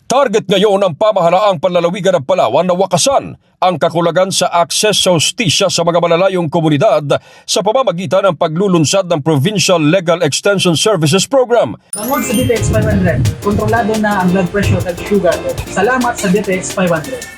Target ngayon ng pamahalaang panlalawigan ng Palawan na wakasan ang kakulangan sa akses sa hustisya sa mga malalayong komunidad sa pamamagitan ng paglulunsad ng Provincial Legal Extension Services Program. Tungkol sa DTX 500, kontrolado na ang blood pressure at sugar ko. Salamat sa DTX 500.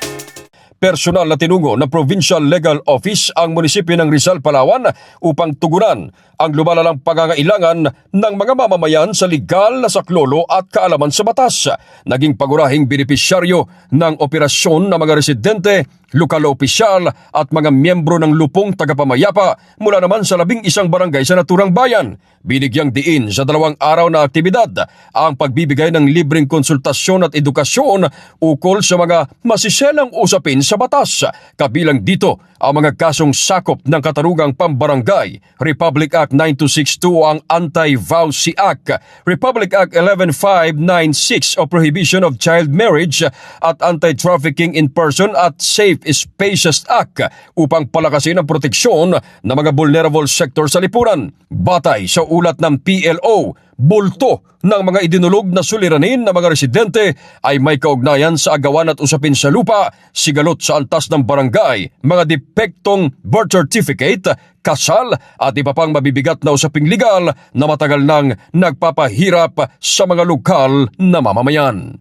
Personal na tinungo ng Provincial Legal Office ang munisipyo ng Rizal, Palawan upang tugunan ang lumalalang pangangailangan ng mga mamamayan sa legal na saklolo at kaalaman sa batas. Naging pagurahing benepisyaryo ng operasyon ng mga residente, lokal opisyal at mga miyembro ng lupong tagapamayapa mula naman sa 11 barangay sa naturang bayan. Binigyang diin sa 2 araw na aktibidad ang pagbibigay ng libreng konsultasyon at edukasyon ukol sa mga masiselang usapin sa batas. Kabilang dito ang mga kasong sakop ng Katarugang Pambarangay, Republic Act 9262 ang Anti-Vowsy Act, Republic Act 11596 o Prohibition of Child Marriage at Anti-Trafficking in Person at Safe Spaces Act upang palakasin ang proteksyon ng mga vulnerable sector sa lipunan. Batay sa ulat ng PLO, bulto ng mga idinulog na suliranin ng mga residente ay may kaugnayan sa agawan at usapin sa lupa, sigalot sa antas ng barangay, mga depektong birth certificate, kasal at iba pang mabibigat na usaping legal na matagal nang nagpapahirap sa mga lokal na mamamayan.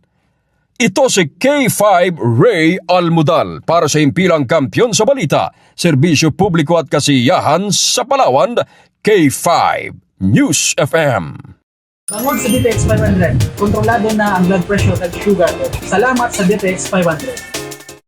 Ito si K5 Ray Almudal para sa Himpilang Kampiyon sa Balita, Serbisyo Publiko at Kasiyahan sa Palawan, K5 News FM. Tungkol sa DTX 500, kontrolado na ang blood pressure at sugar ko. Salamat sa DTX 500.